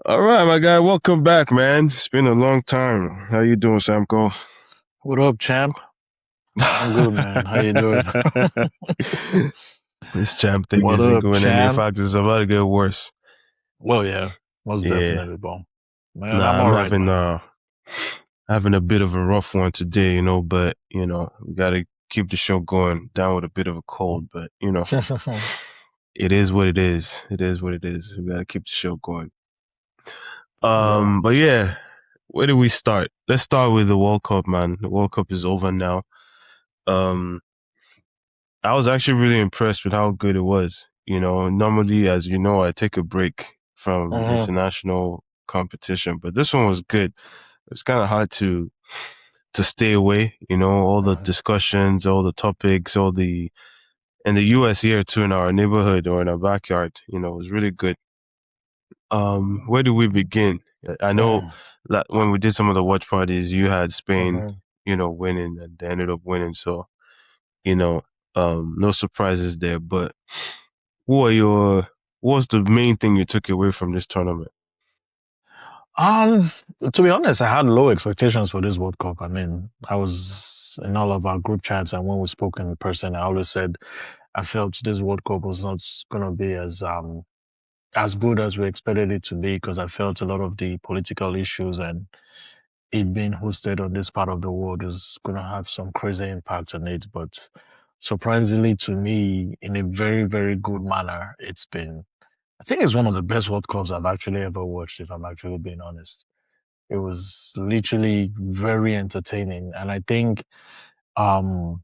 All right, my guy. Welcome back, man. It's been a long time. How you doing, Samco? What up, champ? I'm good, man. How you doing? This champ thing What isn't up, going any. In champ? fact, it's about to get worse. Well, yeah, most Yeah. definitely, bro. Man, I'm Nah, I'm all right, man. having a bit of a rough one today, but we gotta keep the show going. Down with a bit of a cold, but it is what it is. It is what it is. We gotta keep the show going. Yeah. But yeah, where do we start? Let's start with the World Cup, man. The World Cup is over now. Um, I was actually really impressed with how good it was. Normally, as you know, I take a break from hmm international competition, but this one was good. It's kind of hard to stay away. All the discussions, all the topics, and the US here too in our neighborhood or in our backyard. It was really good. Where do we begin? I know that when we did some of the watch parties, you had Spain, winning, and they ended up winning. So you know, no surprises there. But what are your what's the main thing you took away from this tournament? Um, to be honest, I had low expectations for this World Cup. I mean, I was in all of our group chats, and when we spoke in person, I always said I felt this World Cup was not gonna be as good as we expected it to be because I felt a lot of the political issues and it being hosted on this part of the world is going to have some crazy impact on it. But surprisingly to me, in a very, very good manner, I think it's one of the best World Cups I've actually ever watched, if I'm actually being honest. It was literally very entertaining. And I think, um,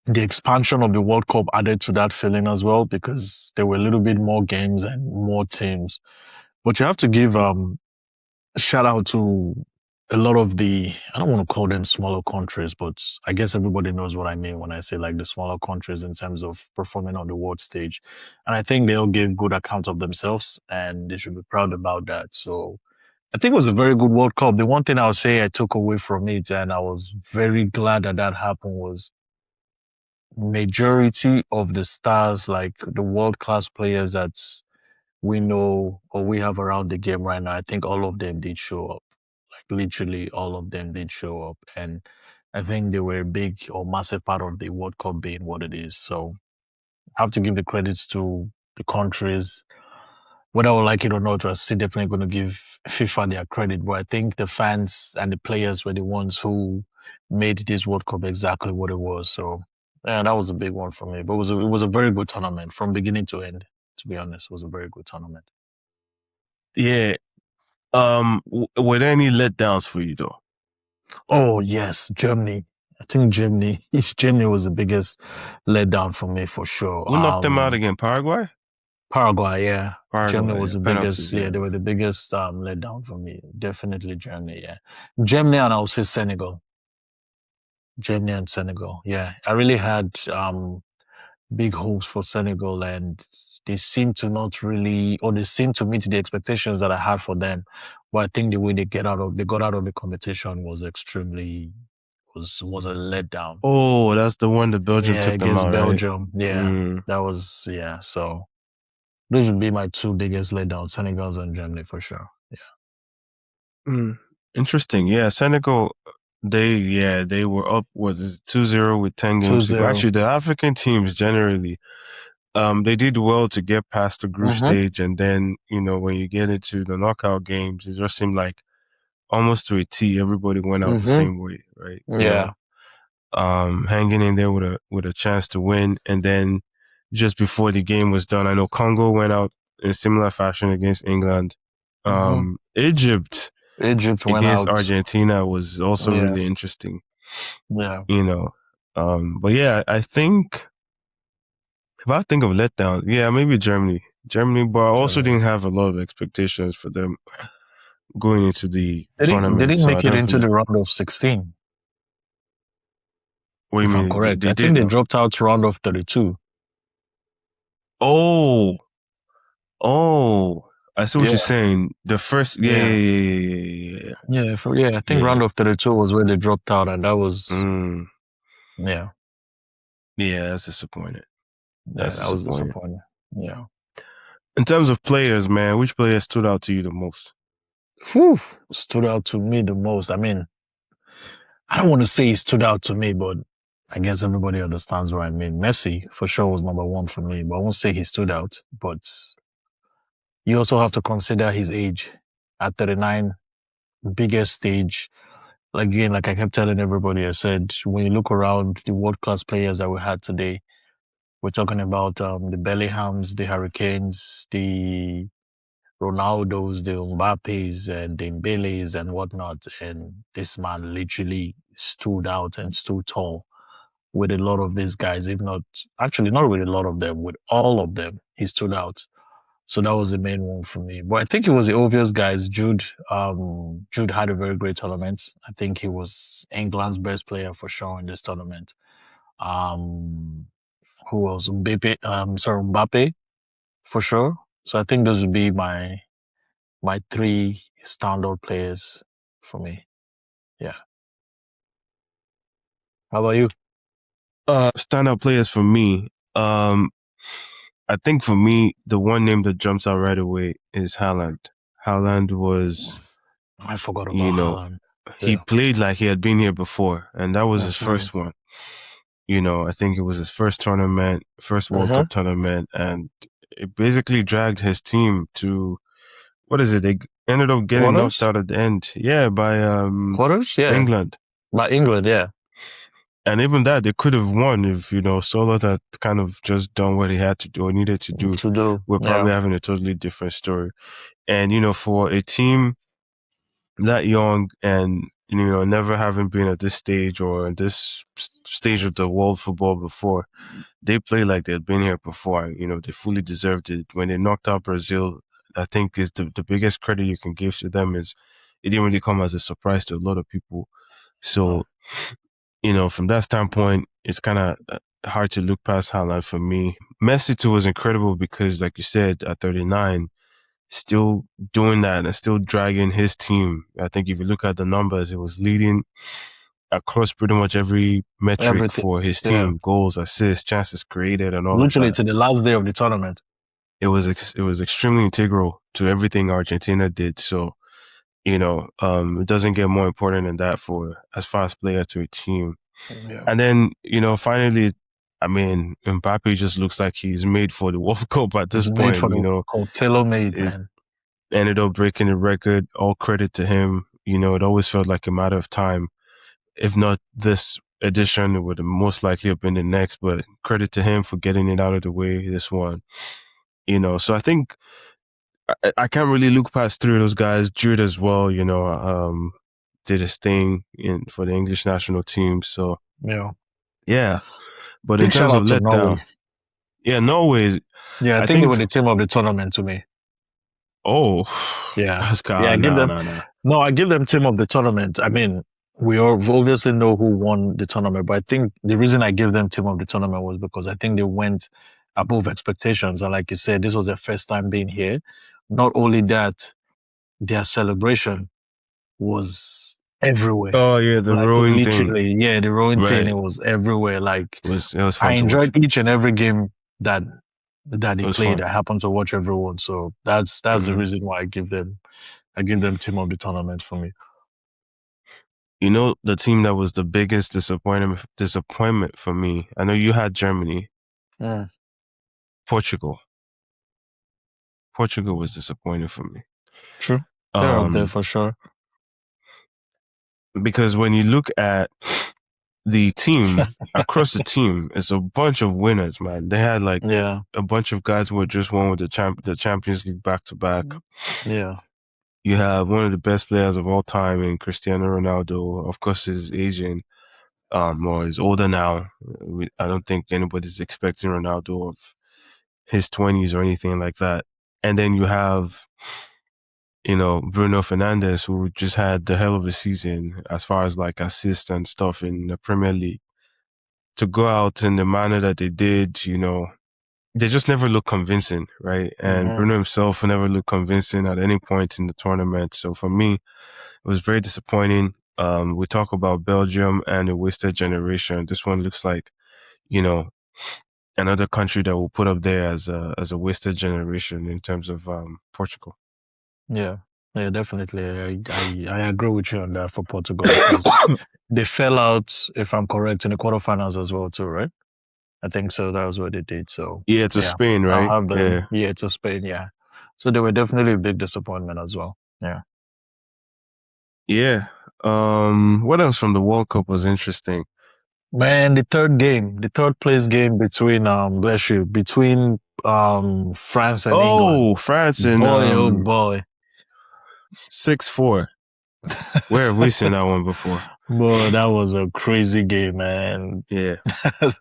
the expansion of the World Cup added to that feeling as well because there were a little bit more games and more teams. But you have to give shout out to a lot of I don't want to call them smaller countries, but I guess everybody knows what I mean when I say like the smaller countries in terms of performing on the world stage. And I think they all gave good account of themselves and they should be proud about that. So I think it was a very good World Cup. The one thing I would say I took away from it and I was very glad that that happened was majority of the stars, like the world class players that we know or we have around the game right now, I think all of them did show up. Like literally all of them did show up. And I think they were a big or massive part of the World Cup being what it is. So I have to give the credits to the countries. Whether I would like it or not, we're still definitely going to give FIFA their credit. But I think the fans and the players were the ones who made this World Cup exactly what it was. So yeah, that was a big one for me. But it was a very good tournament from beginning to end. To be honest, it was a very good tournament. Yeah. Were there any letdowns for you though? Oh yes, Germany. I think Germany. Germany was the biggest letdown for me for sure. Who knocked them out again? Paraguay. Paraguay, yeah. Germany Paraguay. was Yeah. the biggest. Penalties. Yeah, Yeah. they were the biggest letdown for me. Definitely Germany. Yeah, Germany and I'll say Senegal. Germany and Senegal. Yeah, I really had big hopes for Senegal, and they seem to not really, or they seem to meet the expectations that I had for them. But I think the way they got out of the competition was extremely was a letdown. Oh, that's the one that Belgium Yeah, took them against out, right? Belgium. Yeah, Mm. that was yeah. So those would be my two biggest letdowns: Senegal and Germany for sure. Mm. Interesting. Yeah, Senegal. They were up. Was it 2-0 with 10 games to go? 2-0. Actually, the African teams generally, they did well to get past the group Mm-hmm. stage, and then when you get into the knockout games, it just seemed like almost to a T, everybody went out the Mm-hmm. same way, right? Yeah. Hanging in there with a chance to win, and then just before the game was done, I know Congo went out in similar fashion against England. Mm-hmm. Egypt Egypt went against out. Argentina was also Yeah. really interesting, Yeah. you know. But yeah, I think if I think of letdown, yeah, maybe Germany. Germany, but I also Germany. didn't have a lot of expectations for them going into the They tournament. didn't So I make it into definitely, the round of 16, what do you if I'm mean? correct. They I think they didn't? dropped out to round of 32. Oh, oh, I see what you're Yeah. saying. The first, yeah, Yeah. yeah, yeah, yeah, yeah, Yeah, I think yeah. round of 32 was where they dropped out, and that Yeah. was, yeah, Yeah, that's disappointing. yeah, That's that was disappointing. disappointing. Yeah. In terms of players, man, which player stood out to you the most? Whew, stood out to me the most. I mean, I don't want to say he stood out to me, but I guess everybody understands what I mean. Messi, for sure, was number one for me, but I won't say he stood out. But you also have to consider his age. At 39, biggest stage. Again, like I kept telling everybody, I said, when you look around the world class players that we had today, we're talking about the Bellinghams, the Hurricanes, the Ronaldos, the Mbappes, and the Dembélés and whatnot. And this man literally stood out and stood tall with a lot of these guys, if not, actually, not with a lot of them, with all of them, he stood out. So that was the main one for me. But I think it was the obvious guys. Jude had a very great tournament. I think he was England's best player for sure in this tournament. Um, who else? Mbappe for sure. So I think those would be my three standout players for me. Yeah. How about you? Standout players for me. I think for me, the one name that jumps out right away is Haaland. Haaland was, I forgot you about know, Haaland. he Yeah. played like he had been here before, and that was his Mm-hmm. first one. I think it was his first tournament, first World Mm-hmm. Cup tournament, and it basically dragged his team to what is it? They ended up getting knocked Quarters? out at the end. Yeah, by Quarters? Yeah. England. By England, yeah. And even that, they could have won if, Solo had kind of just done what he had to do or needed to do. To do. We're Yeah. probably having a totally different story. And, for a team that young and, never having been at this stage or this stage of the world football before, they play like they'd been here before. They fully deserved it. When they knocked out Brazil, I think is the biggest credit you can give to them is it didn't really come as a surprise to a lot of people. No. So, from that standpoint, it's kind of hard to look past Haaland for me. Messi too was incredible because, like you said, at 39, still doing that and still dragging his team. I think if you look at the numbers, it was leading across pretty much every metric Everything. for his Yeah. team: goals, assists, chances created, and all of Literally that. to the last day of the tournament. It was extremely integral to everything Argentina did. So it doesn't get more important than that for as far as player to a team. Yeah. And then, finally, I mean, Mbappe just looks like he's made for the World Cup at It's this made point, for the tailor made, is man. ended up breaking the record. All credit to him. It always felt like a matter of time. If not this edition, it would most likely have been the next, but credit to him for getting it out of the way this one. So I think I can't really look past three of those guys. Jude as well, did his thing for the English national team. So Yeah. yeah. But in Big shout terms of out to letdown, Norway. yeah, Norway, Yeah, I I think they were think, the team of the tournament to me. oh, Yeah. that's Yeah, I God, give no, them no, no. no, I give them team of the tournament. I mean, we obviously know who won the tournament, but I think the reason I gave them team of the tournament was because I think they went above expectations. And like you said, this was their first time being here. Not only that, their celebration was everywhere. Oh, yeah, the Like rowing thing, literally, yeah, the rowing thing, right? it was everywhere. Like It was I fun to watch. enjoyed each and every game that It they was played. fun. I happened to watch everyone. So that's the hmm reason why I give them team of the tournament for me. The team that was the biggest disappointment for me. I know you had Germany, Mm, Portugal. Portugal was disappointing for me. true. They're up there Um, for sure. because when you look at the team across the team, it's a bunch of winners, man. They had like Yeah. a bunch of guys who had just won with the Champions League back to back. Yeah. You have one of the best players of all time in Cristiano Ronaldo. Of course, he's aging, or he's older now. I don't think anybody's expecting Ronaldo of his 20s or anything like that. And then you have, Bruno Fernandes, who just had the hell of a season as far as like assists and stuff in the Premier League. To go out in the manner that they did, they just never looked convincing, right? And Hmm. Bruno himself never looked convincing at any point in the tournament. So for me, it was very disappointing. We talk about Belgium and a wasted generation. This one looks like, you know, another country that will put up there as a wasted generation in terms of Portugal. Yeah. Yeah, definitely. I agree with you on that for Portugal because they fell out, if I'm correct, in the quarterfinals as well too, right? I think so. That was what they did. So Yeah, to yeah, Spain, I'll right? have them. Yeah. Yeah, to Spain. Yeah, so they were definitely a big disappointment as well. Yeah, Yeah. What else from the World Cup was interesting? man. The third place game between bless you, between France and England. Oh, France and Boy, oh boy, 6-4. Where have we seen that one before? boy, that was a crazy game, man. Yeah.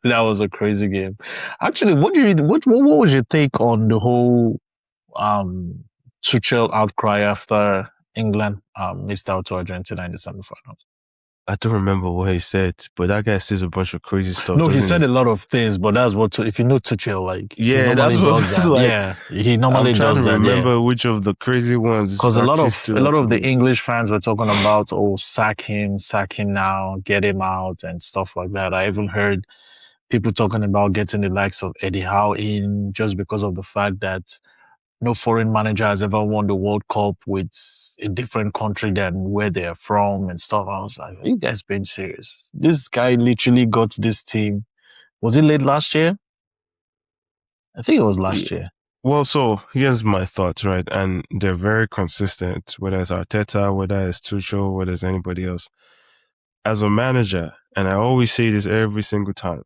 That was a crazy game. Actually, what was your take on the whole um Tuchel outcry after England missed out to Argentina in the semifinals? I don't remember what he said, but that guy says a bunch of crazy stuff, No, he doesn't said he? a lot of things, but that's what if you know Tuchel, like he Yeah, that's normally what does it's that. like. Yeah, he I'm normally trying to does that. Yeah, remember which of the crazy ones because actually a stood lot out to of the me. English fans were talking about, oh, sack him now, get him out, and stuff like that. I even heard people talking about getting the likes of Eddie Howe in just because of the fact that no foreign manager has ever won the World Cup with a different country than where they're from and stuff. I was like, are you guys being serious? This guy literally got this team. Was it late last year? I think it was Yeah. last year. Well, so here's my thoughts, right? And they're very consistent, whether it's Arteta, whether it's Tuchel, whether it's anybody else. As a manager, and I always say this every single time,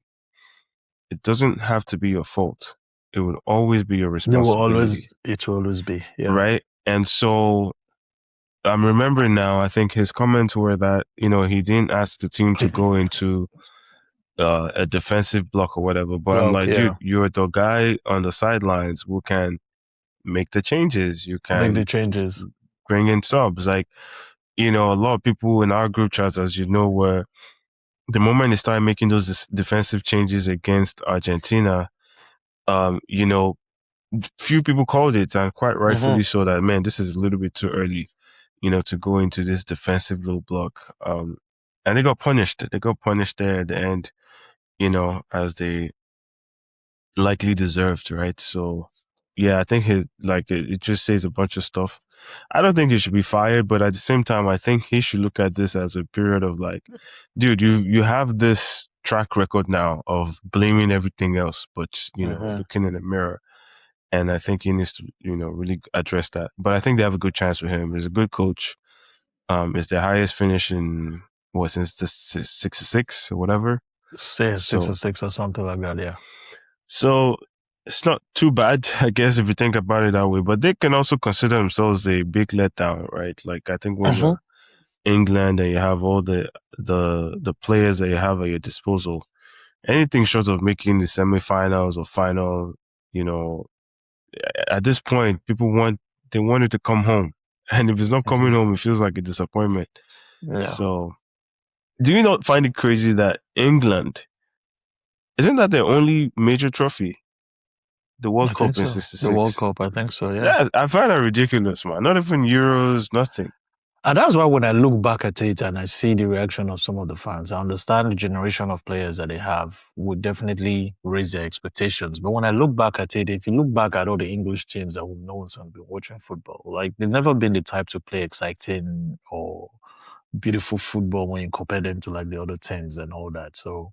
it doesn't have to be your fault. It would always be your responsibility, It will always be. Yeah. right? And so I'm remembering now, I think his comments were that, he didn't ask the team to go into a defensive block or whatever. But I'm Block, like, yeah. dude, you're the guy on the sidelines who can make the changes. You Make the can changes. bring in subs. Like, a lot of people in our group chats, as you know, were the moment they started making those defensive changes against Argentina, um, you know, few people called it, and quite rightfully so, that, man, this is a little bit too early, to go into this defensive low block. And they got punished. They got punished there at the end, as they likely deserved, right? So, yeah, I think it just says a bunch of stuff. I don't think he should be fired, but at the same time, I think he should look at this as a period of like, dude, you have this track record now of blaming everything else, but looking in the mirror. And I think he needs to, really address that. But I think they have a good chance with him. He's a good coach. It's their highest finish in since the 66 or whatever. Say six So or six or something like that, yeah. So it's not too bad, I guess, if you think about it that way. But they can also consider themselves a big letdown, right? Like, I think when you're England and you have all the players that you have at your disposal, anything short of making the semifinals or final, you know, at this point, they want it to come home, and if it's not coming home, it feels like a disappointment. Yeah. So, do you not find it crazy that England isn't that their only major trophy? The World I think Cup in so. The World 66. Cup, I think so, yeah. Yeah, I find that ridiculous, man. Not even Euros, nothing. And that's why when I look back at it and I see the reaction of some of the fans, I understand the generation of players that they have would definitely raise their expectations. But when I look back at it, if you look back at all the English teams that we've known and been watching football, like they've never been the type to play exciting or beautiful football when you compare them to like the other teams and all that. So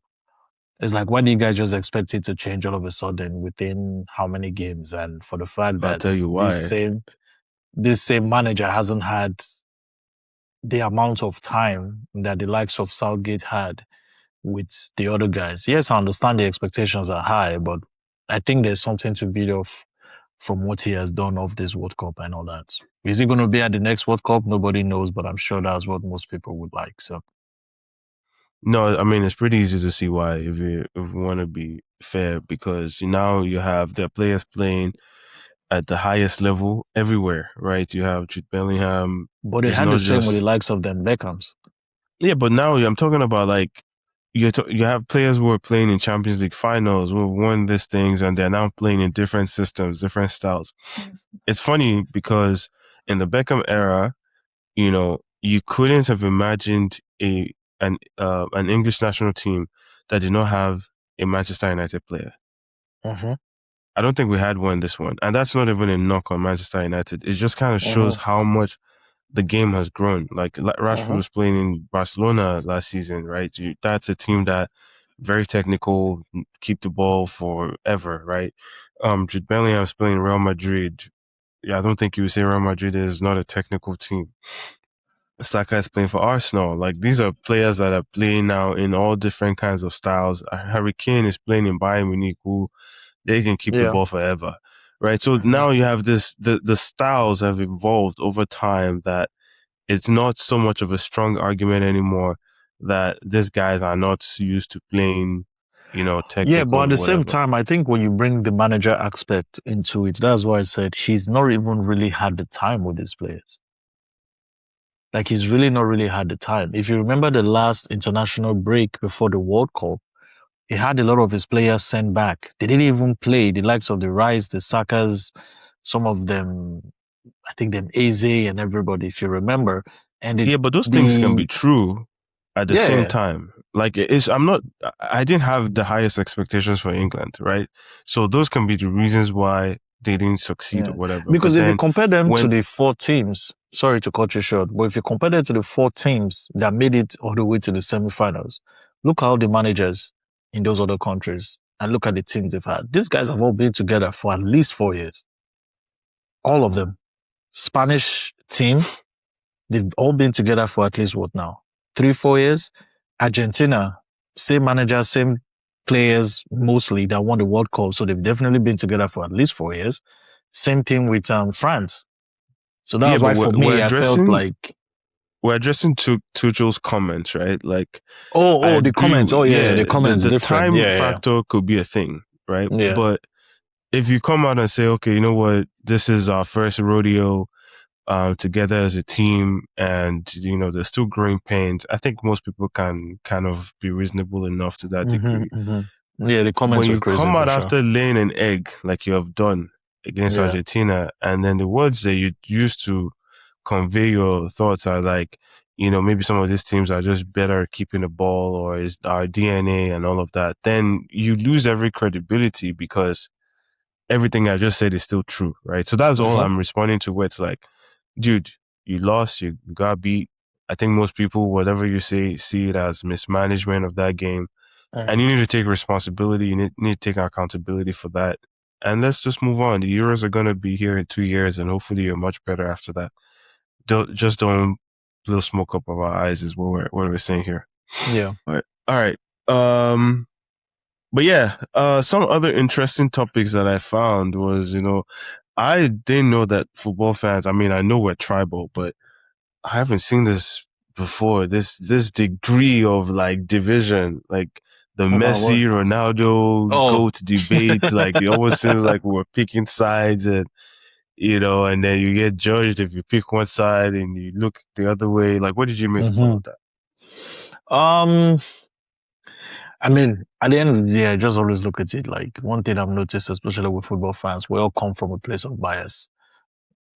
it's like, why do you guys just expect it to change all of a sudden within how many games? And for the fact I'll that tell you why. this same manager hasn't had the amount of time that the likes of Southgate had with the other guys. Yes, I understand the expectations are high, but I think there's something to build off from what he has done off this World Cup and all that. Is he going to be at the next World Cup? Nobody knows, but I'm sure that's what most people would like. So, No, I mean, it's pretty easy to see why, if you want to be fair, because now you have their players playing at the highest level everywhere, right? You have Jude Bellingham. but they It's had the not same with the just likes of them Beckhams. yeah, but now I'm talking about like you have players who are playing in Champions League finals who have won these things, and they're now playing in different systems, different styles. It's funny because in the Beckham era, you couldn't have imagined an English national team that did not have a Manchester United player. I don't think we had this one, and that's not even a knock on Manchester United. It just kind of shows how much the game has grown. Like Rashford was playing in Barcelona last season, right? That's a team that very technical, keep the ball forever, right? Jude Bellingham's playing Real Madrid. Yeah, I don't think you would say Real Madrid is not a technical team. Saka is playing for Arsenal. Like these are players that are playing now in all different kinds of styles. Harry Kane is playing in Bayern Munich, who they can keep the Yeah. ball forever, right? So now you have this. The styles have evolved over time. That it's not so much of a strong argument anymore that these guys are not used to playing, Yeah, but at technical the or same whatever. time, I think when you bring the manager aspect into it, that's why I said he's not even really had the time with his players. Like he's really not really had the time. If you remember the last international break before the World Cup, he had a lot of his players sent back. They didn't even play. The likes of the Rice, the Sakas, some of them, I think them Eze and everybody, if you remember. And Yeah, but those things can be the true at the same yeah, time. Like it's, I didn't have the highest expectations for England, right? So those can be the reasons why they didn't succeed or yeah. whatever. But Because if you then compare them to when, the four teams, sorry to cut you short, but if you compare them to the four teams that made it all the way to the semifinals, look how the managers in those other countries and look at the teams they've had. These guys have all been together for at least 4 years. All of them. Spanish team, they've all been together for at least what now? 3, 4 years. Argentina, same manager, same players mostly that won the World Cup. So they've definitely been together for at least 4 years. Same thing with France. So yeah, that's but why for me, I felt like, we're addressing Tuchel's comments, right? Like, I oh, the agree. comments. Oh, yeah, Yeah, the comments the different. time Yeah, factor could be a thing, right? yeah. Yeah. But if you come out and say, okay, you know what, this is our first rodeo together as a team, and there's still growing pains. I think most people can kind of be reasonable enough to that degree. Yeah, the comments When were you crazy come for out sure. after laying an egg like you have done against Yeah. Argentina, and then the words that you used to convey your thoughts are like, maybe some of these teams are just better at keeping the ball, or is our DNA and all of that, then you lose every credibility because everything I just said is still true, right? So that's all Mm-hmm. I'm responding to, where it's like, dude, you lost, you got beat. I think most people, whatever you say, see it as mismanagement of that game. And you need to take responsibility. You need to take accountability for that. And let's just move on. The Euros are going to be here in 2 years, and hopefully you're much better after that. Don't blow smoke up of our eyes is what we're saying here. Yeah. All right. But yeah, some other interesting topics that I found was, I didn't know that football fans, I mean, I know we're tribal, but I haven't seen this before. This degree of like division, like the About what? Messi, Ronaldo, Oh. GOAT debate. Like it almost seems like we're picking sides, and and then you get judged if you pick one side and you look the other way. Like, what did you make of all Mm-hmm. of that? Um, I mean, at the end of the day, I just always look at it like one thing I've noticed, especially with football fans, we all come from a place of bias,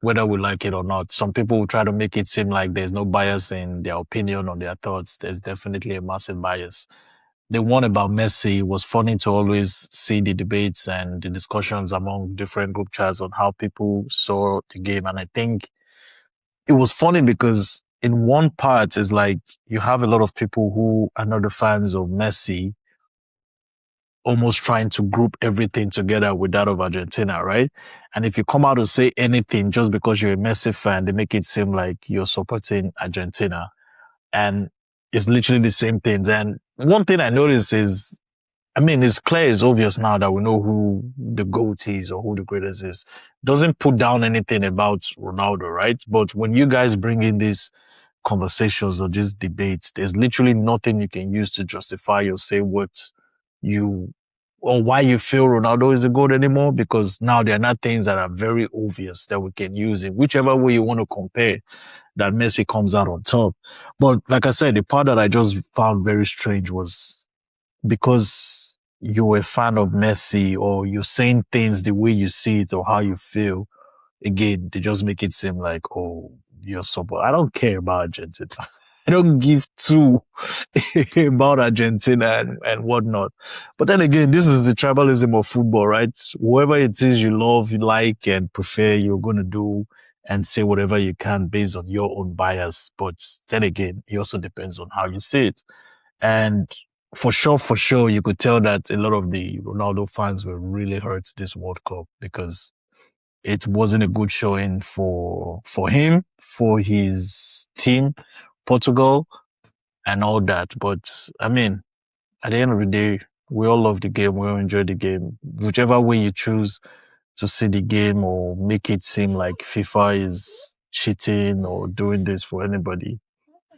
whether we like it or not. Some people will try to make it seem like there's no bias in their opinion or their thoughts. There's definitely a massive bias. The one about Messi was funny to always see the debates and the discussions among different group chats on how people saw the game. And I think it was funny because in one part is like you have a lot of people who are not the fans of Messi almost trying to group everything together with that of Argentina, right? And if you come out to say anything just because you're a Messi fan, they make it seem like you're supporting Argentina. And it's literally the same things. And one thing I noticed is, I mean, it's clear, it's obvious now that we know who the GOAT is or who the greatest is. Doesn't put down anything about Ronaldo, right? But when you guys bring in these conversations or these debates, there's literally nothing you can use to justify or say what you or why you feel Ronaldo is a GOAT anymore, because now there are not things that are very obvious that we can use in whichever way you want to compare that Messi comes out on top. But like I said, the part that I just found very strange was because you're a fan of Messi or you're saying things the way you see it or how you feel, again, they just make it seem like, oh, you're support. I don't care about Argentina. I don't give two about Argentina and whatnot. But then again, this is the tribalism of football, right? Whoever it is you love, you like, and prefer, you're going to do and say whatever you can based on your own bias. But then again, it also depends on how you see it. And for sure, you could tell that a lot of the Ronaldo fans were really hurt this World Cup because it wasn't a good showing for him, for his team, Portugal, and all that. But I mean, at the end of the day, we all love the game. We all enjoy the game. Whichever way you choose to see the game or make it seem like FIFA is cheating or doing this for anybody,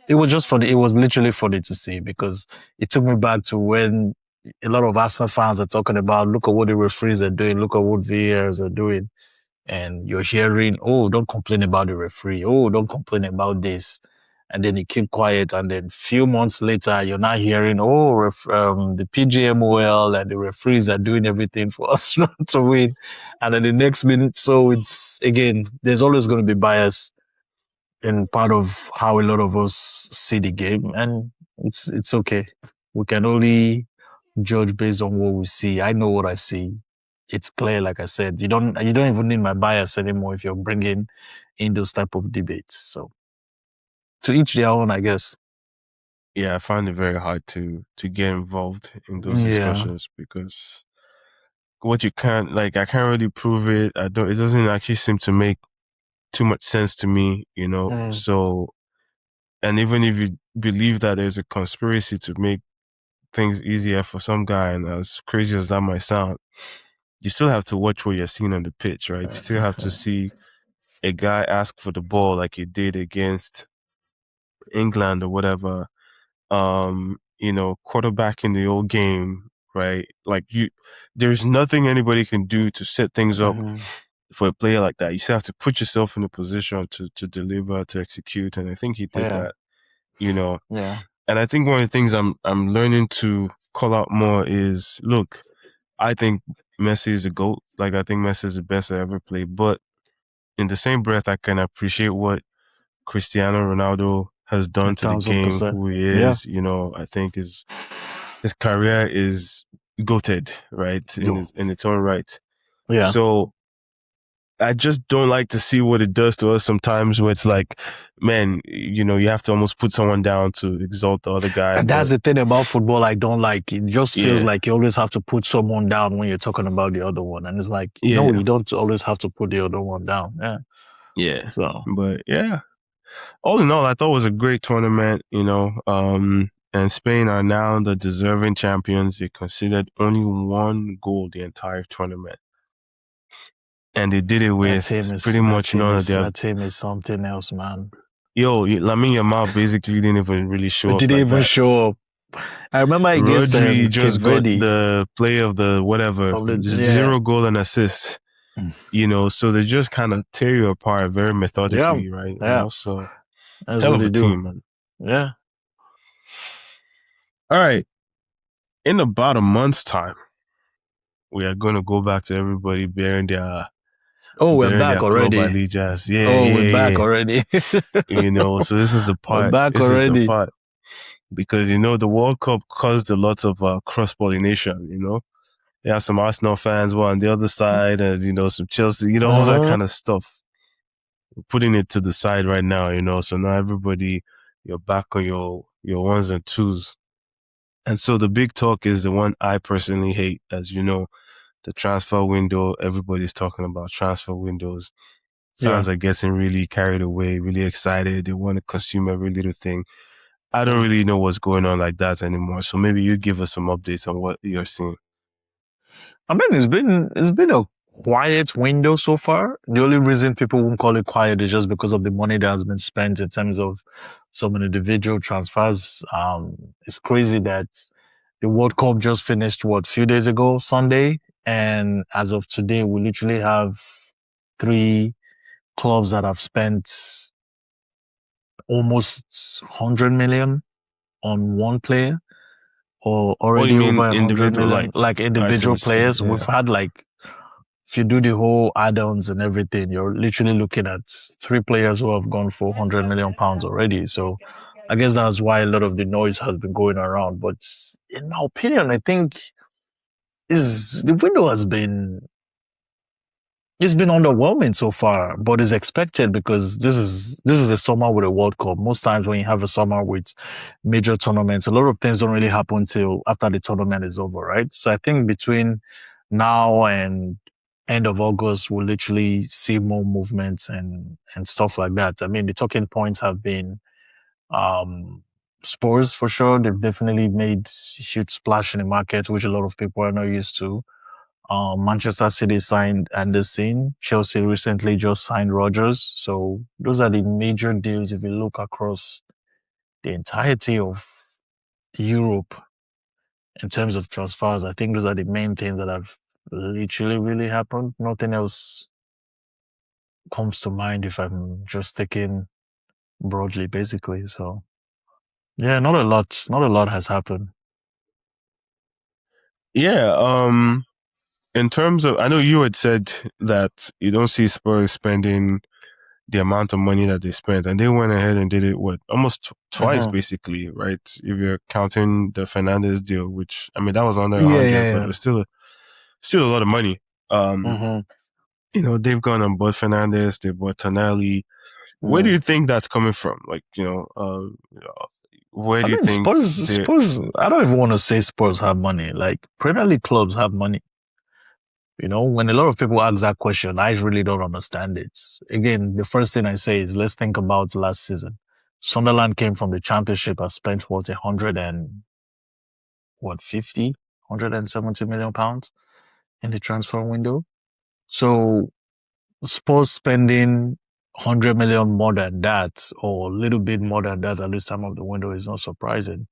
it was just funny. It was literally funny to see because it took me back to when a lot of Arsenal fans are talking about, look at what the referees are doing, look at what VARs are doing. And you're hearing, oh, don't complain about the referee. Oh, don't complain about this. And then you keep quiet. And then a few months later, you're not hearing, oh, the PGMOL and the referees are doing everything for us not to win. And then the next minute, so it's, again, there's always going to be bias in part of how a lot of us see the game. And it's okay. We can only judge based on what we see. I know what I see. It's clear, like I said. You don't even need my bias anymore if you're bringing in those type of debates. So to each their own, I guess. Yeah, I find it very hard to get involved in those discussions because what you can't like, I can't really prove it. It doesn't actually seem to make too much sense to me, you know. So, and even if you believe that there's a conspiracy to make things easier for some guy, and as crazy as that might sound, you still have to watch what you're seeing on the pitch, right? You still have to see a guy ask for the ball like he did against England or whatever. You know, quarterback in the old game, right? Like there's nothing anybody can do to set things up for a player like that. You still have to put yourself in a position to deliver, to execute, and I think he did that. You know, and I think one of the things I'm learning to call out more is, look, I think Messi is a GOAT. Like, I think Messi is the best I ever played. But in the same breath, I can appreciate what Cristiano Ronaldo has done to the game, 1000%. who he is. You know, I think his career is goated, right? In its own right. Yeah. So I just don't like to see what it does to us sometimes, where it's like, man, you know, you have to almost put someone down to exalt the other guy. And that's the thing about football I don't like. It just feels like you always have to put someone down when you're talking about the other one. And it's like, no, you don't always have to put the other one down. Yeah. Yeah. So, but yeah, all in all, I thought it was a great tournament, you know. And Spain are now the deserving champions. They conceded only one goal the entire tournament. And they did it with pretty much none of their... That team is something else, man. Yo, Lamine Yamal basically didn't even really show up. Didn't even show up. I remember against Rodri just got the play of the whatever, 0 goal and assist. You know, so they just kind of tear you apart very methodically, right? Yeah. You know, so that's hell what of they a do. team, man. Yeah. All right. In about a month's time, we are going to go back to everybody bearing their... we're back already. We're back already. You know, so this is the part. We're back already. Because, you know, the World Cup caused a lot of cross-pollination, you know. There are some Arsenal fans on the other side, and, you know, some Chelsea, you know, all that kind of stuff. We're putting it to the side right now, you know, so now everybody, you're back on your ones and twos. And so the big talk is the one I personally hate, as you know, the transfer window. Everybody's talking about transfer windows. Fans are getting really carried away, really excited. They want to consume every little thing. I don't really know what's going on like that anymore. So maybe you give us some updates on what you're seeing. I mean, it's been a quiet window so far. The only reason people won't call it quiet is just because of the money that has been spent in terms of some individual transfers. It's crazy that the World Cup just finished, a few days ago, Sunday. And as of today, we literally have 3 clubs that have spent almost 100 million on one player, or already over 100 million, like individual players. Yeah. We've had if you do the whole add-ons and everything, you're literally looking at 3 players who have gone for 100 million pounds already. So I guess that's why a lot of the noise has been going around. But in my opinion, I think the window has been, It's been underwhelming so far, but it's expected because this is a summer with a World Cup. Most times when you have a summer with major tournaments, a lot of things don't really happen till after the tournament is over, right? So I think between now and end of August, we'll literally see more movements and stuff like that. I mean, the talking points have been um Spurs for sure. They've definitely made huge splash in the market, which a lot of people are not used to. Manchester City signed Anderson. Chelsea recently just signed Rodgers. So those are the major deals if you look across the entirety of Europe in terms of transfers. I think those are the main things that have literally really happened. Nothing else comes to mind if I'm just thinking broadly, basically. So yeah, not a lot has happened. Yeah. In terms of, I know you had said that you don't see Spurs spending the amount of money that they spent, and they went ahead and did it what almost twice, Mm-hmm. basically, right? If you're counting the Fernandez deal, which I mean that was under Yeah, 100, yeah, but it yeah. was still a lot of money. Um, Mm-hmm. they've gone and bought Fernandez, they bought Tonali. Where do Mm. you think that's coming from? Like, where I do you mean, think Spurs, they? Spurs, I don't even want to say Spurs have money. Like, Premier League clubs have money. When a lot of people ask that question, I really don't understand it. Again, the first thing I say is let's think about last season. Sunderland came from the championship and spent what, 50, £170 million in the transfer window. So Spurs spending 100 million more than that, or a little bit more than that at this time of the window is not surprising.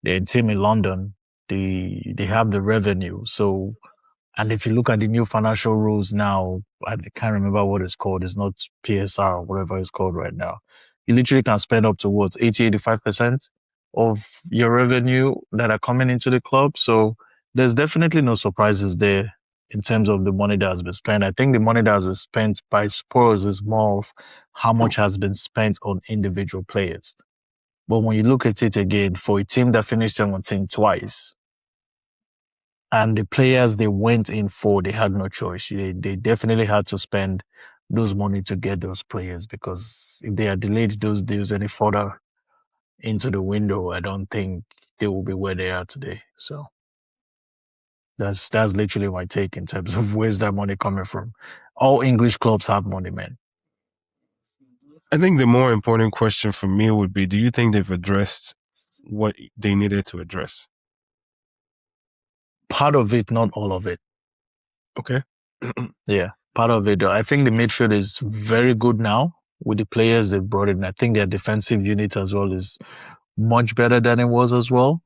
They're a team in London. They have the revenue. So, and if you look at the new financial rules now, I can't remember what it's called. It's not PSR or whatever it's called right now. You literally can spend up to what, 85% of your revenue that are coming into the club. So there's definitely no surprises there in terms of the money that has been spent. I think the money that has been spent by Spurs is more of how much has been spent on individual players. But when you look at it again, for a team that finished 17 twice, and the players they went in for, they had no choice. They definitely had to spend those money to get those players because if they had delayed those deals any further into the window, I don't think they will be where they are today. So that's literally my take in terms of where's that money coming from. All English clubs have money, man. I think the more important question for me would be: do you think they've addressed what they needed to address? Part of it, not all of it. Okay. Yeah, part of it. I think the midfield is very good now with the players they brought in. I think their defensive unit as well is much better than it was as well.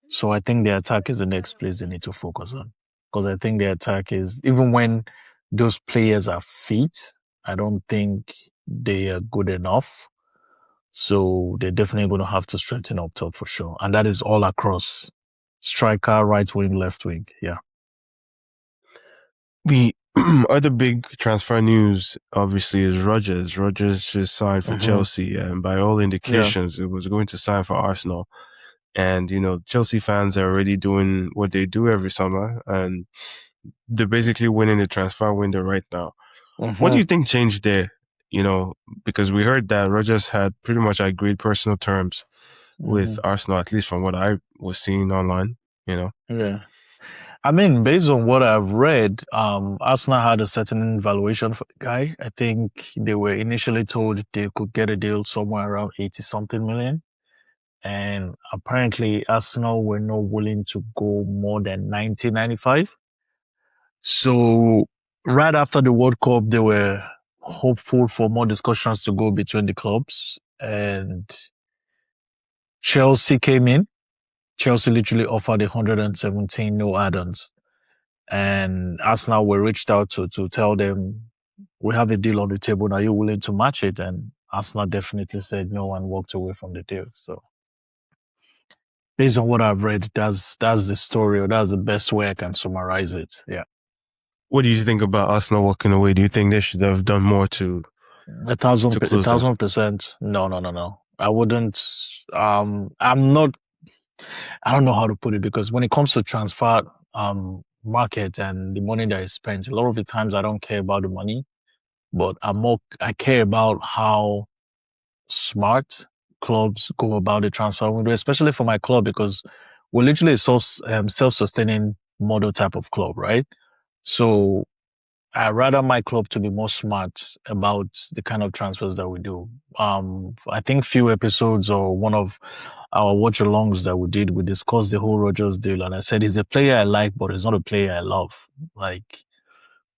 So I think the attack is the next place they need to focus on. Because I think the attack is, even when those players are fit, I don't think they are good enough. So they're definitely going to have to strengthen up top for sure. And that is all across striker, right wing, left wing. Yeah. The other big transfer news, obviously, is Rodgers. Rodgers just signed for Mm-hmm. Chelsea, and by all Yeah. indications, it was going to sign for Arsenal. And Chelsea fans are already doing what they do every summer, and they're basically winning the transfer window right now. What do Mm-hmm. you think changed there? Because we heard that Rodgers had pretty much agreed personal terms with Mm-hmm. Arsenal, at least from what I was seeing online. You know, Yeah. I mean, based on what I've read, Arsenal had a certain valuation for the guy. I think they were initially told they could get a deal somewhere around 80 something million. And apparently Arsenal were not willing to go more than 90, 95. So right after the World Cup, they were hopeful for more discussions to go between the clubs. And Chelsea came in. Chelsea literally offered 117, no add-ons. And Arsenal were reached out to tell them, we have a deal on the table. Are you willing to match it? And Arsenal definitely said no and walked away from the deal. So based on what I've read, that's the story, or that's the best way I can summarize it. Yeah. what do you think about Arsenal walking away? Do you think they should have done more to A close that? thousand percent. No, no, no, no. I wouldn't. I'm not. I don't know how to put it because when it comes to transfer, market and the money that is spent. A lot of the times I don't care about the money, but I care about how smart clubs go about the transfer window, especially for my club, because we're literally a self-sustaining model type of club, right? So I rather my club to be more smart about the kind of transfers that we do. I think few episodes or one of our watch-alongs that we did, we discussed the whole Rodgers deal, and I said he's a player I like, but he's not a player I love. Like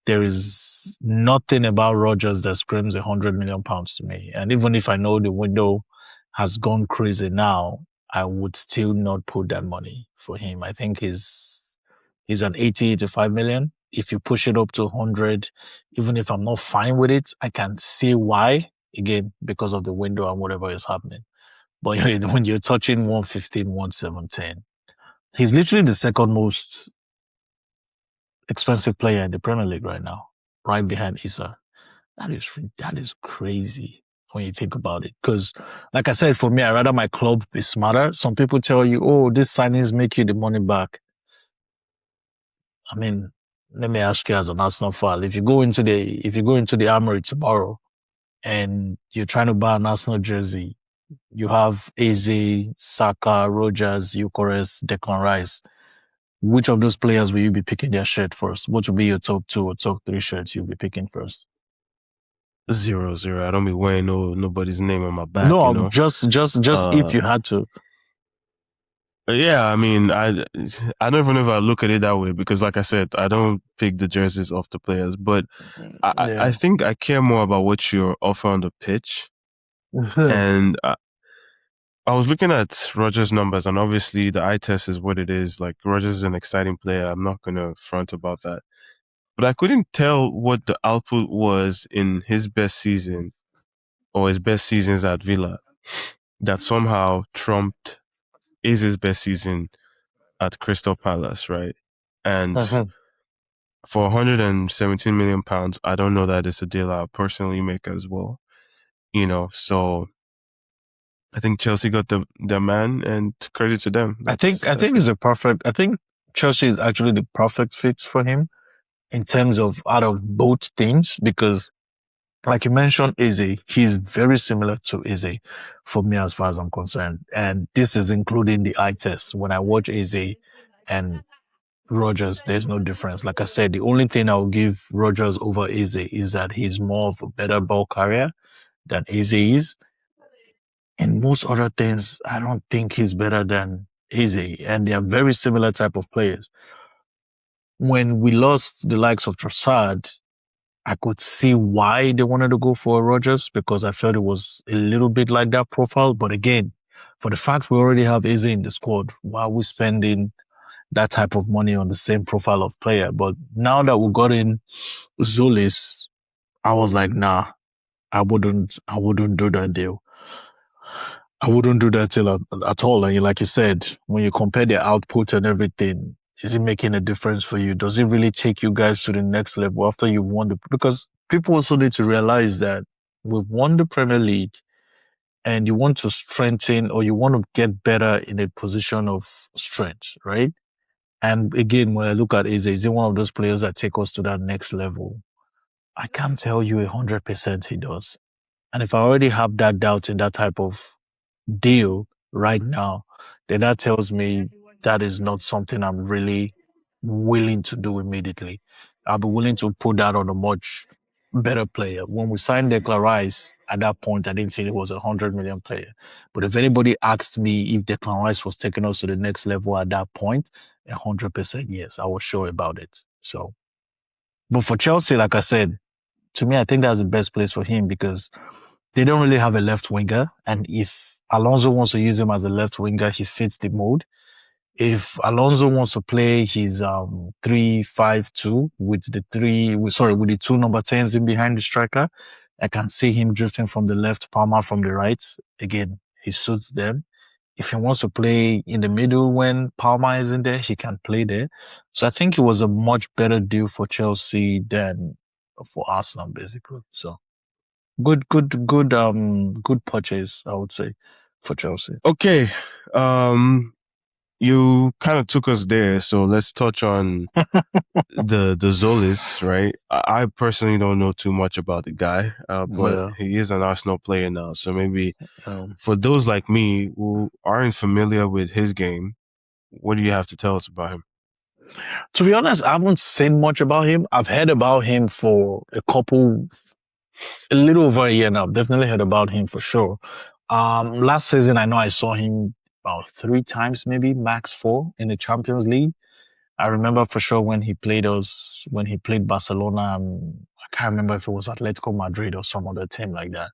there is nothing about Rodgers that screams £100 million to me. And even if I know the window has gone crazy now, I would still not put that money for him. I think he's an 85 million. If you push it up to 100, even if I'm not fine with it, I can see why, again, because of the window and whatever is happening. But when you're touching 115, 117, he's literally the second most expensive player in the Premier League right now, right behind Issa. That is crazy when you think about it. Because, like I said, for me, I rather my club be smarter. Some people tell you, "Oh, these signings make you the money back." I mean, let me ask you as an Arsenal fan: if you go into the Armory tomorrow and you're trying to buy an Arsenal jersey, you have Eze, Saka, Rogers, Eucharist, Declan Rice. Which of those players will you be picking their shirt first? What will be your top 2 or top 3 shirts you'll be picking first? 0-0. I don't be wearing nobody's name on my back, No, you know. just if you had to. Yeah, I mean, I don't even know if I look at it that way because, like I said, I don't pick the jerseys off the players, but I Yeah. think I care more about what you're offer on the pitch. And I was looking at Rogers' numbers, and obviously the eye test is what it is. Like Rogers is an exciting player. I'm not gonna front about that, but I couldn't tell what the output was in his best season or his best seasons at Villa that somehow trumped his best season at Crystal Palace, right? And for 117 million pounds, I don't know that it's a deal I'll personally make as well. You know, so I think Chelsea got the man, and credit to them. I think That's it. it's a perfect. I think Chelsea is actually the perfect fit for him in terms of out of both teams because, like you mentioned, Eze, he's very similar to Eze for me as far as I'm concerned, and this is including the eye test. When I watch Eze and Rogers, there's no difference. Like I said, the only thing I'll give Rogers over Eze is that he's more of a better ball carrier than Eze is. And most other things, I don't think he's better than Eze. And they are very similar type of players. When we lost the likes of Trossard, I could see why they wanted to go for Rogers because I felt it was a little bit like that profile. But again, for the fact we already have Eze in the squad, why are we spending that type of money on the same profile of player? But now that we got in Zulis, I was like, nah, I wouldn't do that deal. I wouldn't do that at all. And like you said, when you compare the output and everything, is it making a difference for you? Does it really take you guys to the next level after you've won because people also need to realize that we've won the Premier League and you want to strengthen or you want to get better in a position of strength, right? And again, when I look at Eze, is he one of those players that take us to that next level? I can't tell you 100% he does. And if I already have that doubt in that type of deal right now, then that tells me that is not something I'm really willing to do immediately. I'll be willing to put that on a much better player. When we signed Declan Rice, at that point, I didn't think it was £100 million player. But if anybody asked me if Declan Rice was taking us to the next level at that point, 100% yes, I was sure about it. So, but for Chelsea, like I said, to me, I think that's the best place for him because they don't really have a left winger. And if Alonso wants to use him as a left winger, he fits the mold. If Alonso wants to play his 3-5-2 with with the two number 10s in behind the striker, I can see him drifting from the left, Palmer from the right. Again, he suits them. If he wants to play in the middle when Palmer is in there, he can play there. So I think it was a much better deal for Chelsea than for Arsenal, basically. So good purchase, I would say, for Chelsea. Okay. you kind of took us there, so let's touch on the Zulis, right? I personally don't know too much about the guy, but Yeah. he is an Arsenal player now. So maybe Um, for those like me who aren't familiar with his game, what do you have to tell us about him? to be honest, I haven't seen much about him. I've heard about him for a little over a year now. Definitely heard about him for sure. Last season, I know I saw him about 3 times, maybe max 4 in the Champions League. I remember for sure when he played Barcelona, and I can't remember if it was Atletico Madrid or some other team like that.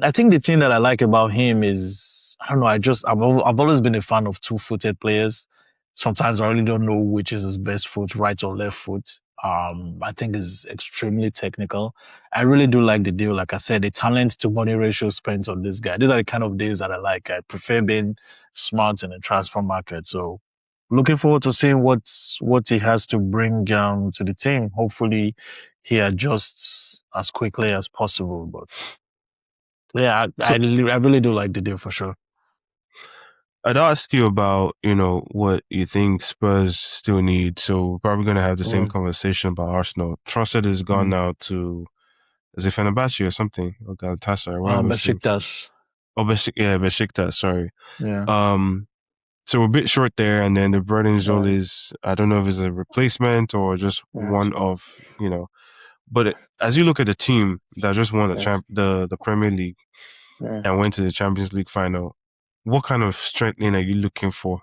I think the thing that I like about him is, I don't know, I've always been a fan of two-footed players. Sometimes I really don't know which is his best foot, right or left foot. I think is extremely technical. I really do like the deal. Like I said, the talent to money ratio spent on this guy. These are the kind of deals that I like. I prefer being smart in the transfer market. So looking forward to seeing what he has to bring to the team. Hopefully he adjusts as quickly as possible. But yeah, So I really do like the deal for sure. I'd ask you about, what you think Spurs still need. So we're probably going to have the same Mm, conversation about Arsenal. Trossard has gone mm. now to, is it Fenerbahce or something? Or Galatasaray, one of those teams. Besiktas. Oh, Besiktas, sorry. Yeah. Um, so we're a bit short there, and then the Burden Zol Yeah. is, I don't know if it's a replacement or just Yes. one of, but as you look at the team that just won Yes. the Premier League Yeah. and went to the Champions League final, what kind of strengthening are you looking for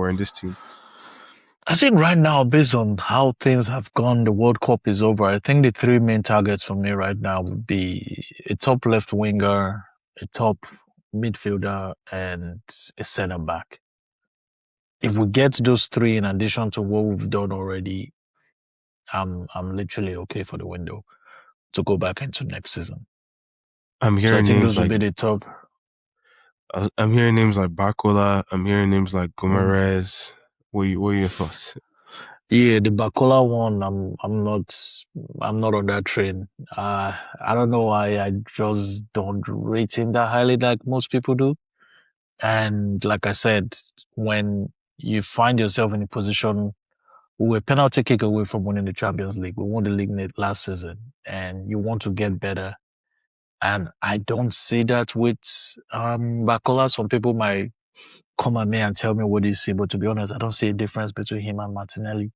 in this team? I think right now, based on how things have gone, the World Cup is over. I think the 3 main targets for me right now would be a top left winger, a top midfielder, and a centre back. If we get those 3 in addition to what we've done already, I'm literally okay for the window to go back into next season. I'm So I hearing think names those would like be the top. I'm hearing names like Bakola. I'm hearing names like Mm. Guimarães. What are your thoughts? Yeah, the Bacola one, I'm not on that train. I don't know why I just don't rate him that highly like most people do. And like I said, when you find yourself in a position, we were penalty kick away from winning the Champions League. We won the league last season, and you want to get better. And I don't see that with Bacola. Some people might come at me and tell me what they see, but to be honest, I don't see a difference between him and Martinelli.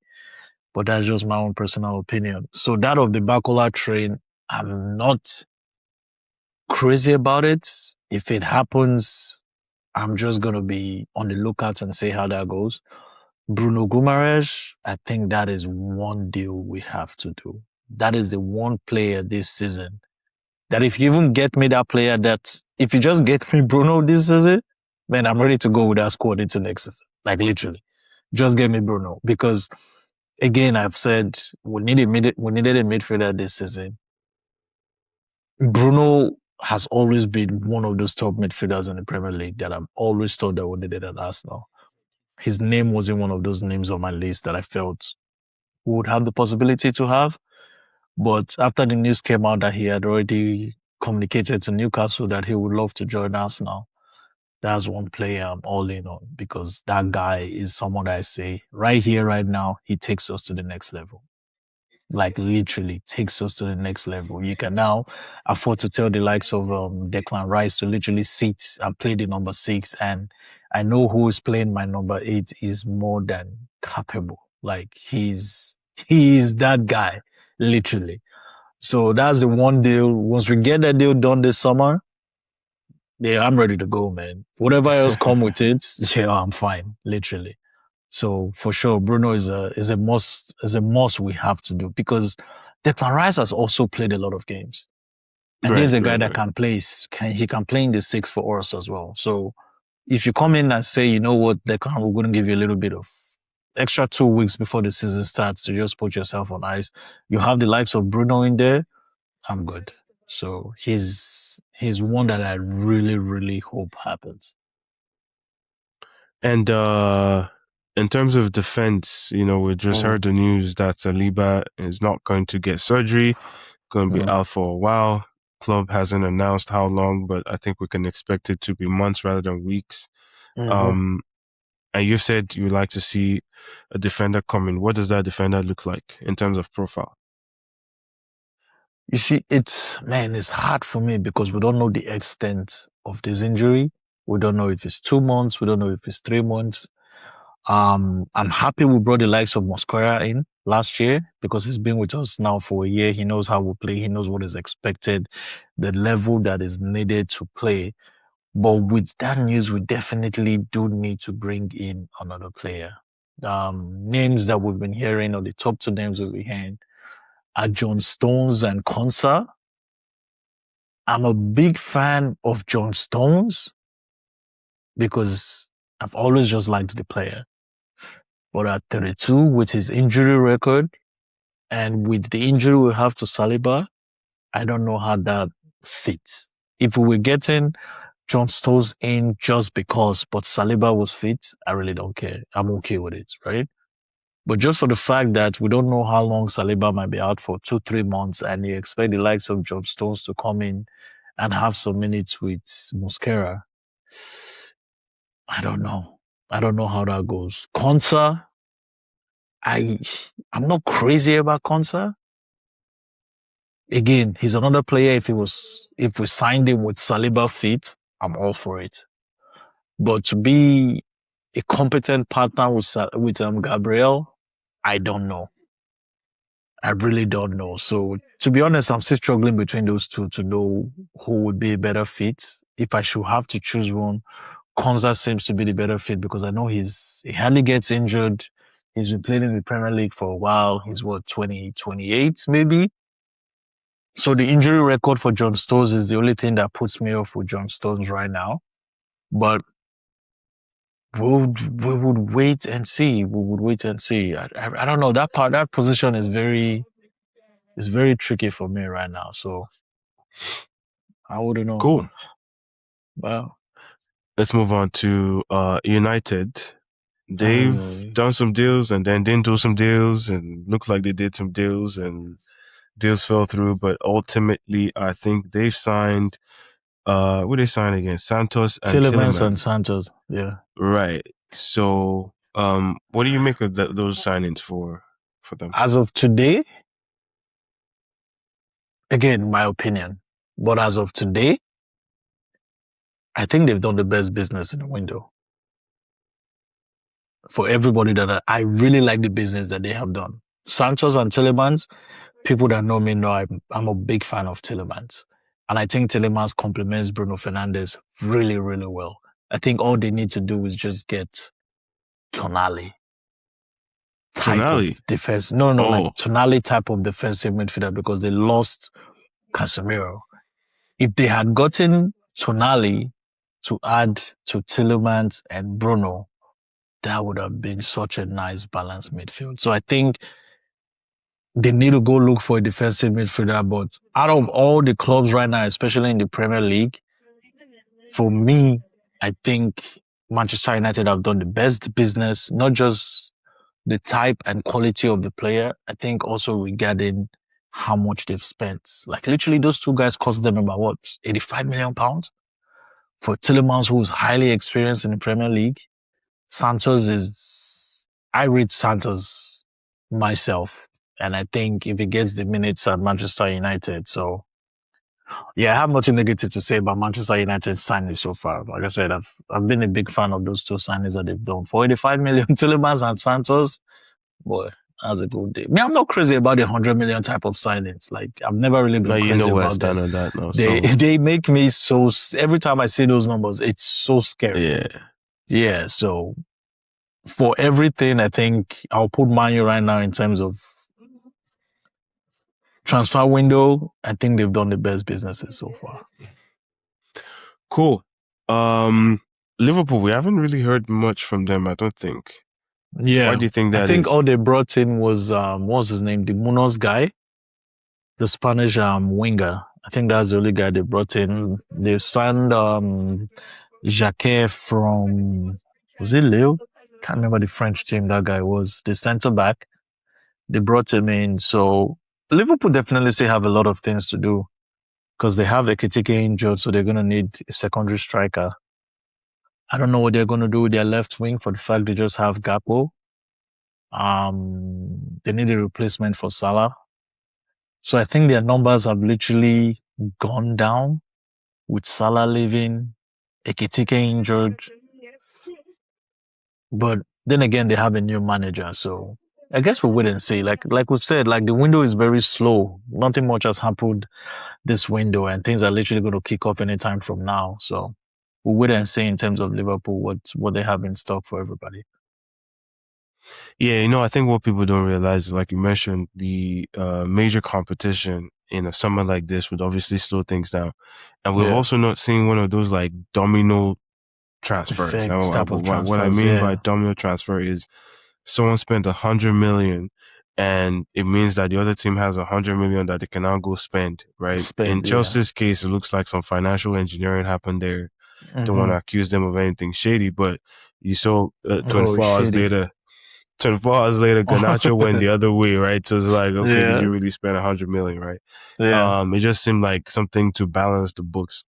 But that's just my own personal opinion. So that of the Bacola train, I'm not crazy about it. If it happens, I'm just gonna be on the lookout and see how that goes. Bruno Guimarães, I think that is one deal we have to do. That is the one player this season that if you even get me that player that if you just get me Bruno this season, man, I'm ready to go with that squad into next season. Like literally. Just get me Bruno. Because again, I've said we needed a midfielder this season. Bruno has always been one of those top midfielders in the Premier League that I've always thought that we needed at Arsenal. His name wasn't one of those names on my list that I felt would have the possibility to have. But after the news came out that he had already communicated to Newcastle that he would love to join Arsenal, that's one player I'm all in on because that guy is someone that I say right here, right now, he takes us to the next level. Like literally takes us to the next level. You can now afford to tell the likes of Declan Rice to literally sit and play the number 6, and I know who is playing my number 8 is more than capable. Like he's that guy, literally. So that's the one deal. Once we get that deal done this summer, yeah, I'm ready to go, man. Whatever else come with it, yeah, I'm fine, literally. So for sure, Bruno is a must we have to do because Declan Rice has also played a lot of games, and he's Right, a guy right, that right. he can play in the 6 for us as well. So if you come in and say, you know what, Declan, we're going to give you a little bit of extra 2 weeks before the season starts to just put yourself on ice, you have the likes of Bruno in there. I'm good. So he's one that I really really hope happens. And in terms of defense, we just Mm, heard the news that Saliba is not going to get surgery, going to be mm, out for a while. Club hasn't announced how long, but I think we can expect it to be months rather than weeks. mhm. Um, and you've said you like to see a defender come in. What does that defender look like in terms of profile? You see, it's hard for me because we don't know the extent of this injury. We don't know if it's 2 months. We don't know if it's 3 months. I'm happy we brought the likes of Mosquera in last year because he's been with us now for a year. He knows how we play. He knows what is expected, the level that is needed to play. But with that news, we definitely do need to bring in another player. Names that we've been hearing, or the top 2 names we've been hearing, are John Stones and Konsa. I'm a big fan of John Stones because I've always just liked the player. But at 32, with his injury record and with the injury we have to Saliba, I don't know how that fits. If we were getting John Stones in just because, but Saliba was fit, I really don't care. I'm okay with it, right? But just for the fact that we don't know how long Saliba might be out for, 2-3 months, and you expect the likes of John Stones to come in and have some minutes with Mosquera, I don't know. I don't know how that goes. Konsa, I'm not crazy about Konsa. Again, he's another player. If we signed him with Saliba fit, I'm all for it. But to be a competent partner with Gabriel, I don't know. I really don't know. So to be honest, I'm still struggling between those two to know who would be a better fit. If I should have to choose one, Konza seems to be the better fit because I know he hardly gets injured. He's been playing in the Premier League for a while. He's 28 maybe. So the injury record for John Stones is the only thing that puts me off with John Stones right now. But we would wait and see. We would wait and see. I don't know. That position is very tricky for me right now. So I wouldn't know. Cool. Well, let's move on to United. They've done some deals and then didn't do some deals and looked like they did some deals and deals fell through. But ultimately, I think they've signed. What they signed again? Santos and Tillemans Tielemans. and Santos. Yeah. Right. So, what do you make of those signings for them? As of today, again, my opinion, but as of today, I think they've done the best business in the window. For everybody that I really like the business that they have done. Santos and Tillemans, people that know me know I'm a big fan of Tillemans. And I think Tillemans complements Bruno Fernandes really, really well. I think all they need to do is just get Tonali type of defense. Like Tonali type of defensive midfielder because they lost Casemiro. If they had gotten Tonali to add to Tillemans and Bruno, that would have been such a nice balanced midfield. So I think they need to go look for a defensive midfielder. But out of all the clubs right now, especially in the Premier League, for me, I think Manchester United have done the best business, not just the type and quality of the player. I think also regarding how much they've spent. Like literally those two guys cost them about £85 million for Tillemans, who's highly experienced in the Premier League. I rate Santos myself. And I think if he gets the minutes at Manchester United, so yeah, I have nothing negative to say about Manchester United's signings so far. Like I said, I've been a big fan of those two signings that they've done. For 85 million, Tillemans and Santos, boy, that's a good day. I'm not crazy about the 100 million type of signings. Like, I've never really been crazy about them. On that now, they make me so, every time I see those numbers, it's so scary. Yeah. Yeah, so for everything, I think I'll put Man U right now in terms of transfer window. I think they've done the best businesses so far. Cool. Liverpool, we haven't really heard much from them, I don't think. Yeah. Why do you think that is? I think all they brought in was, what's his name? The Munoz guy, the Spanish winger. I think that's the only guy they brought in. They signed Jacquet from, was it Lille? Can't remember the French team that guy was. The centre back. They brought him in. So Liverpool definitely still have a lot of things to do because they have Ekitike injured, so they're going to need a secondary striker. I don't know what they're going to do with their left wing for the fact they just have Gakpo. They need a replacement for Salah. So I think their numbers have literally gone down with Salah leaving, Ekitike injured. But then again, they have a new manager. So I guess we'll wait and see. Like we've said, like the window is very slow. Nothing much has happened this window, and things are literally going to kick off anytime from now. So we'll wait and see in terms of Liverpool what they have in stock for everybody. Yeah, I think what people don't realize is, like you mentioned, the major competition in a summer like this would obviously slow things down. And we've also not seen one of those like domino transfers. Now, Type of what I transfers, mean by domino transfer is someone spent 100 million and it means that the other team has 100 million that they can now go spend, right? In Chelsea's case, it looks like some financial engineering happened there. Don't want to accuse them of anything shady, but you saw 24 hours later, 24 hours later, Garnacho went the other way, right? So it's like, okay, did you really spend 100 million, right? Yeah. It just seemed like something to balance the books.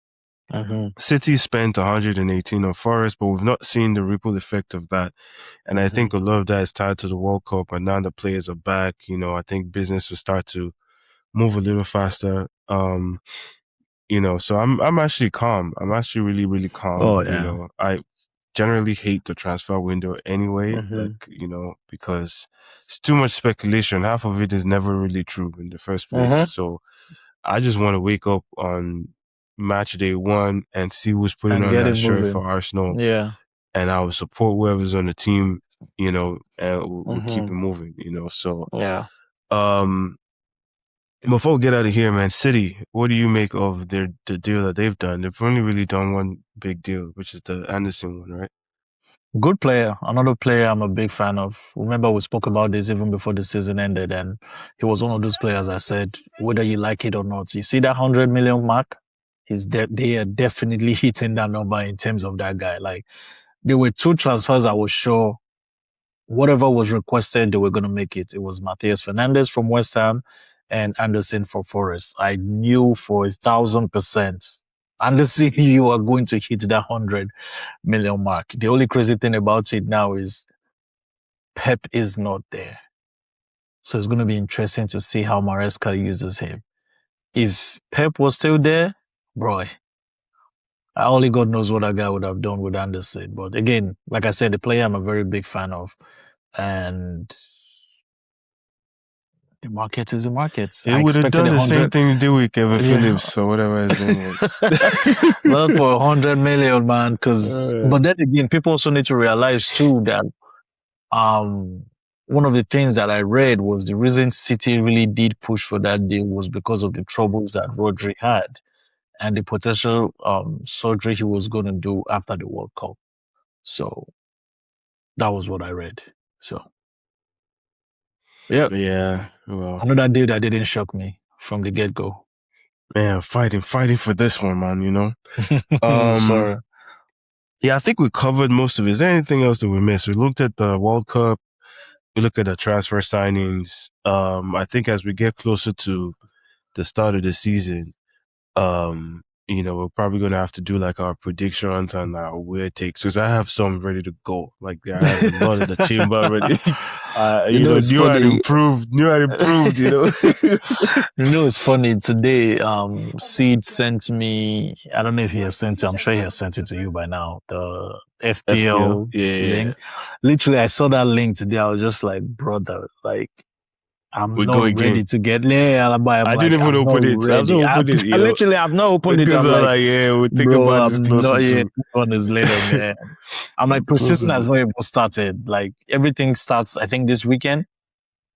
City spent 118 on Forest, but we've not seen the ripple effect of that. And I think a lot of that is tied to the World Cup. And now the players are back, I think business will start to move a little faster. So I'm actually calm. I'm actually really, really calm. Oh, yeah. I generally hate the transfer window anyway, because it's too much speculation. Half of it is never really true in the first place. So I just want to wake up on match day 1 and see who's putting on that shirt for Arsenal. Yeah. And I will support whoever's on the team, and we'll keep it moving, So, yeah. Before we get out of here, man, City, what do you make of the deal that they've done? They've only really done one big deal, which is the Anderson one, right? Good player. Another player I'm a big fan of. Remember, we spoke about this even before the season ended, and he was one of those players I said, whether you like it or not, you see that 100 million mark? They are definitely hitting that number in terms of that guy. Like, there were 2 transfers I was sure whatever was requested, they were going to make it. It was Matheus Fernandes from West Ham and Anderson for Forest. I knew for 1,000%, Anderson, you are going to hit that 100 million mark. The only crazy thing about it now is Pep is not there. So it's going to be interesting to see how Maresca uses him. If Pep was still there, bro, only God knows what that guy would have done with Anderson. But again, like I said, the player I'm a very big fan of. And the market is the market. He would have done the same thing to do with Kevin Phillips or whatever his name was. Not for 100 million, man. But then again, people also need to realize too that one of the things that I read was the reason City really did push for that deal was because of the troubles that Rodri had and the potential surgery he was going to do after the World Cup. So that was what I read. So yeah. Well, another deal that didn't shock me from the get-go. Man, fighting for this one, man, Sorry. Yeah, I think we covered most of it. Is there anything else that we missed? We looked at the World Cup. We looked at the transfer signings. I think as we get closer to the start of the season, we're probably going to have to do like our predictions and our weird takes, because I have some ready to go. Like I have a lot of the chamber ready. New and improved. It's funny. Today, Seed sent me, I don't know if he has sent it, I'm sure he has sent it to you by now, the FPL link. Literally, I saw that link today. I was just like, brother, like, I'm not ready to get there. I didn't even open it. I literally have not opened it. I'm like, we think about this closer to on this later, man. I'm like, Preseason has not even started. Like everything starts, I think, this weekend.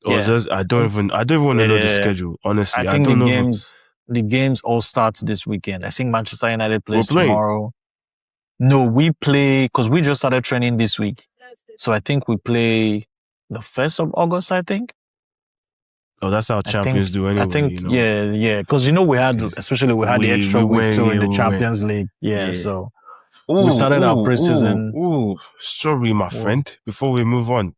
I don't even want to know the schedule. Honestly, I think the games all start this weekend. I think Manchester United plays tomorrow. No, we play because we just started training this week. So I think we play the 1st of August, I think. Oh, that's how champions do anyway. I think, yeah. Because, we had the extra week too in the Champions League. Yeah, so we started our preseason. Sorry, my friend. Before we move on,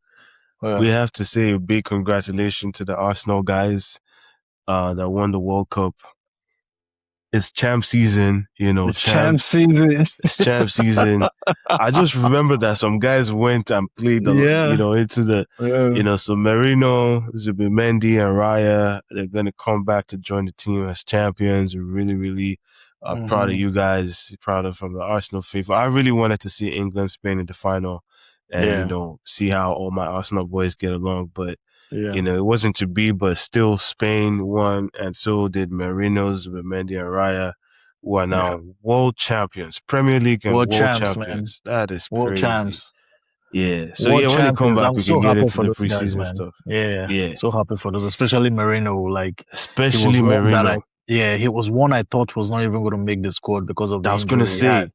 we have to say a big congratulations to the Arsenal guys that won the World Cup. it's champ season, It's champ season. It's champ season. I just remember that some guys went and played, into the, so Merino, Zubimendi, and Raya, they're going to come back to join the team as champions. We're really, really proud of you guys, proud of from the Arsenal faithful. I really wanted to see England, Spain in the final and, see how all my Arsenal boys get along. But, it wasn't to be, but still Spain won, and so did Merino's, Zubimendi, and Raya, who are now world champions, Premier League and world champions. Man. That is world crazy. Champs. Yeah. So when they come back, we can get into the preseason guys, stuff. Yeah. So happy for those, especially Merino. Especially Merino. He was one I thought was not even going to make the squad because of the injury. I was going to say.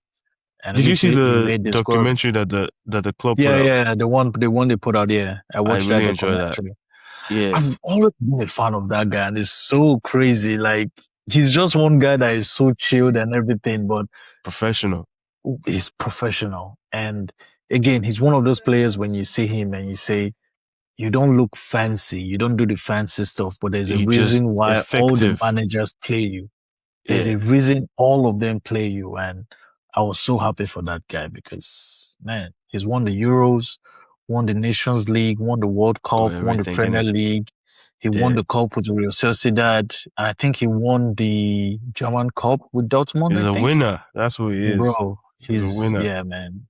Did you see the documentary that the club put out? Yeah, the one they put out. Yeah, I watched really enjoyed that. Yeah, I've always been a fan of that guy, and it's so crazy. He's just one guy that is so chilled and everything, but professional. He's professional, and again, he's one of those players when you see him and you say, you don't look fancy, you don't do the fancy stuff, but there's a reason why all the managers play you. There's a reason all of them play you, and I was so happy for that guy because, man, he's won the Euros, won the Nations League, won the World Cup, won the Premier League. He won the Cup with Real Sociedad, and I think he won the German Cup with Dortmund. He's a winner. That's what he is. Bro, he's a winner. Yeah, man.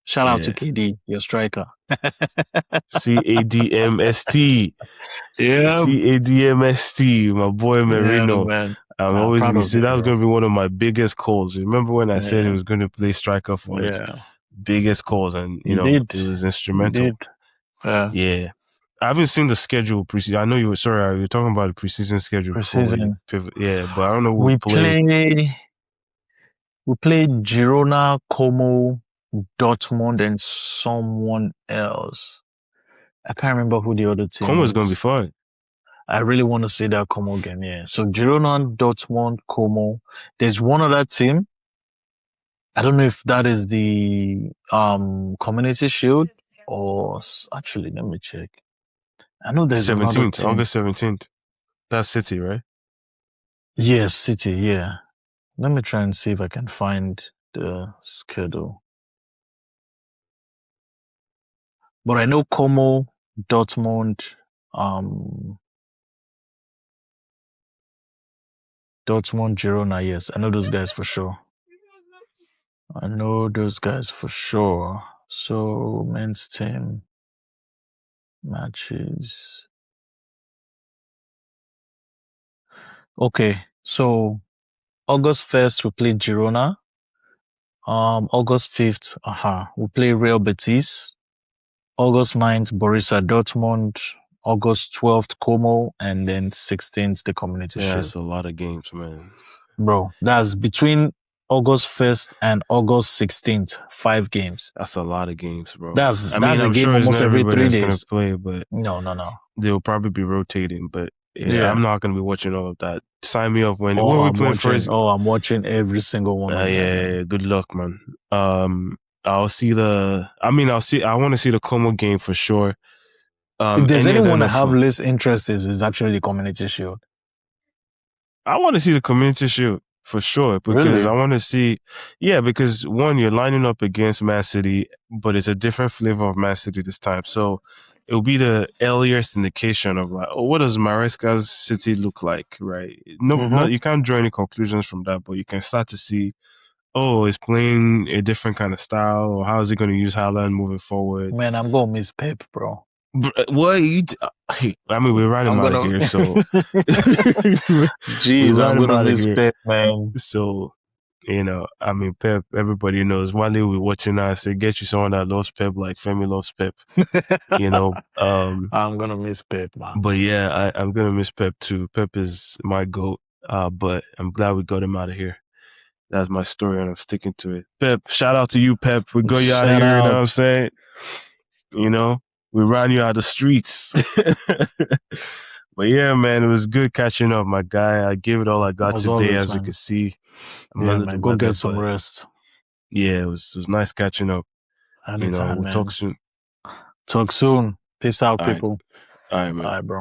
Shout out to KD, your striker. CADMST. Yeah. CADMST, my boy Merino. Yeah, man. I'm always going to say that was going to be one of my biggest calls. Remember when I said he was going to play striker for his biggest calls, and it was instrumental. Yeah. I haven't seen the schedule preseason. I know you were talking about the preseason schedule. Preseason. Yeah, but I don't know who we played Girona, Como, Dortmund, and someone else. I can't remember who the other team Como is going to be fun. I really want to see that Como game, yeah. So Girona, Dortmund, Como. There's one other team. I don't know if that is the Community Shield or actually, let me check. I know there's 17th, August 17th. That's City, right? Yes, City, yeah. Let me try and see if I can find the schedule. But I know Como, Dortmund, Girona, yes. I know those guys for sure. So, men's team matches. Okay, so August 1st, we play Girona. August 5th, we play Real Betis. August 9th, Borussia Dortmund. August 12th, Como. And then 16th, the Community Shield. That's a lot of games, man. Bro, that's between August 1st and August 16th, 5 games. That's a lot of games, bro. That's a game almost every 3 days. Gonna play, but no. They'll probably be rotating, but I'm not going to be watching all of that. Sign me up when we play first. Oh, I'm watching every single one. Yeah. Good luck, man. I want to see the Como game for sure. If there's anyone I have less interest in, is actually the Community Shield. I want to see the Community Shield for sure because I want to see, because one, you're lining up against Man City, but it's a different flavor of Man City this time. So it'll be the earliest indication of what does Maresca's City look like, right? No, you can't draw any conclusions from that, but you can start to see, it's playing a different kind of style, or how is it going to use Haaland moving forward? Man, I'm going to miss Pep, bro. What? We're running out of here, so. Jeez, I'm going to miss Pep, man. So, Pep, everybody knows. One day we're watching us, say, get you someone that loves Pep, like Femi loves Pep. I'm going to miss Pep, man. But yeah, I'm going to miss Pep too. Pep is my GOAT, but I'm glad we got him out of here. That's my story, and I'm sticking to it. Pep, shout out to you, Pep. We got you out of here, you know what I'm saying? We ran you out of the streets. But yeah, man, it was good catching up, my guy. I gave it all I got today, as you can see. Man, go get some rest. Yeah, it was nice catching up. Anytime, we'll talk soon. Talk soon. Peace out, people. All right, man. All right, bro.